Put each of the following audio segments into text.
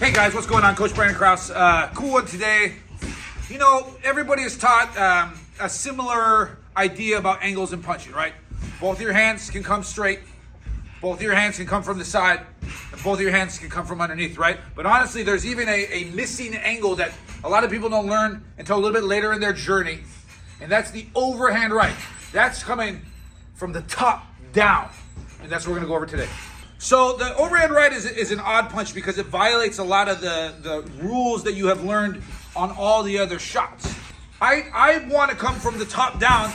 Hey guys, what's going on? Coach Brandon Krause. Cool one today. You know, everybody is taught a similar idea about angles and punching, right? Both your hands can come straight. Both your hands can come from the side. And both your hands can come from underneath, right? But honestly, there's even a missing angle that a lot of people don't learn until a little bit later in their journey. And that's the overhand right. That's coming from the top down. And that's what we're going to go over today. So the overhand right is an odd punch because it violates a lot of the rules that you have learned on all the other shots. I want to come from the top down,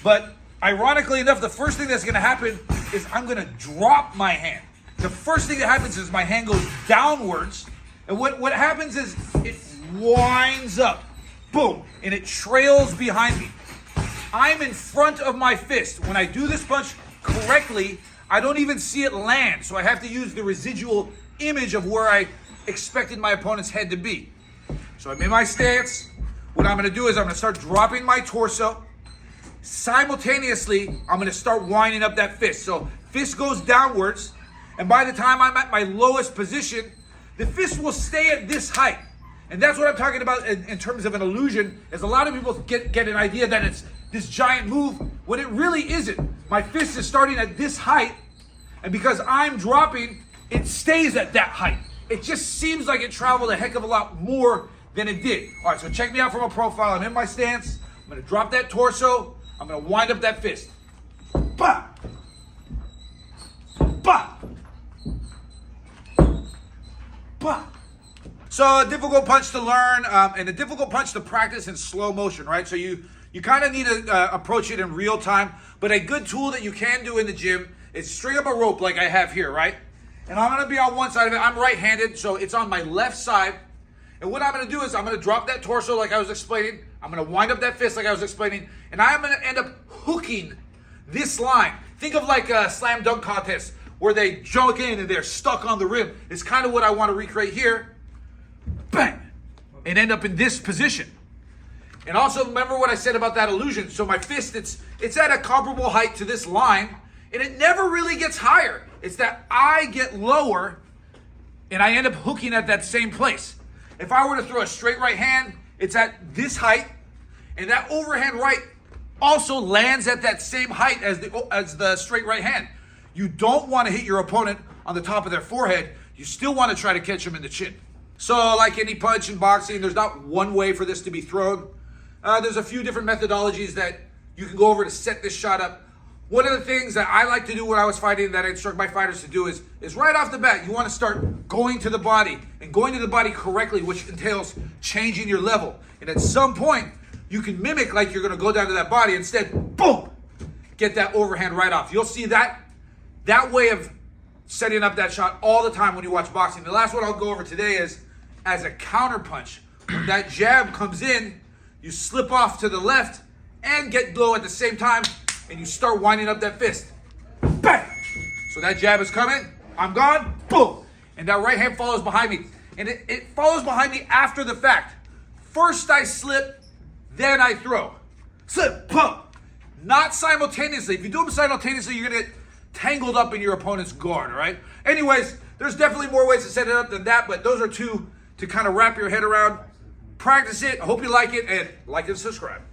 but ironically enough, the first thing that's going to happen is I'm going to drop my hand. The first thing that happens is my hand goes downwards, and what happens is it winds up, boom, and it trails behind me. I'm in front of my fist. When I do this punch correctly, I don't even see it land, so I have to use the residual image of where I expected my opponent's head to be. So I'm in my stance. What I'm going to do is I'm going to start dropping my torso. Simultaneously, I'm going to start winding up that fist. So fist goes downwards, and by the time I'm at my lowest position, the fist will stay at this height. And that's what I'm talking about in terms of an illusion, is a lot of people get an idea that it's this giant move, when it really isn't. My fist is starting at this height, and because I'm dropping, it stays at that height. It just seems like it traveled a heck of a lot more than it did. All right, so check me out from a profile. I'm in my stance. I'm going to drop that torso. I'm going to wind up that fist. Bah! Bah! Bah! So a difficult punch to learn and a difficult punch to practice in slow motion, right? So you kind of need to approach it in real time, but a good tool that you can do in the gym is string up a rope like I have here, right? And I'm going to be on one side of it. I'm right-handed, so it's on my left side. And what I'm going to do is I'm going to drop that torso like I was explaining. I'm going to wind up that fist like I was explaining. And I'm going to end up hooking this line. Think of like a slam dunk contest where they jump in and they're stuck on the rim. It's kind of what I want to recreate here. Bang! And end up in this position. And also remember what I said about that illusion. So my fist, it's at a comparable height to this line, and it never really gets higher. It's that I get lower, and I end up hooking at that same place. If I were to throw a straight right hand, it's at this height, and that overhand right also lands at that same height as the straight right hand. You don't want to hit your opponent on the top of their forehead. You still want to try to catch them in the chin. So like any punch in boxing, there's not one way for this to be thrown. There's a few different methodologies that you can go over to set this shot up. One of the things that I like to do when I was fighting, that I instruct my fighters to do, is right off the bat, you want to start going to the body, and going to the body correctly, which entails changing your level. And at some point, you can mimic like you're going to go down to that body. Instead, boom, get that overhand right off. You'll see that way of setting up that shot all the time when you watch boxing. The last one I'll go over today is as a counter punch. When that jab comes in, you slip off to the left and get low at the same time, and you start winding up that fist. Bang! So that jab is coming, I'm gone, boom! And that right hand follows behind me. And it follows behind me after the fact. First I slip, then I throw. Slip, pump. Not simultaneously. If you do them simultaneously, you're gonna get tangled up in your opponent's guard, all right? Anyways, there's definitely more ways to set it up than that, but those are two to kind of wrap your head around. Practice it. I hope you like it, and like and subscribe.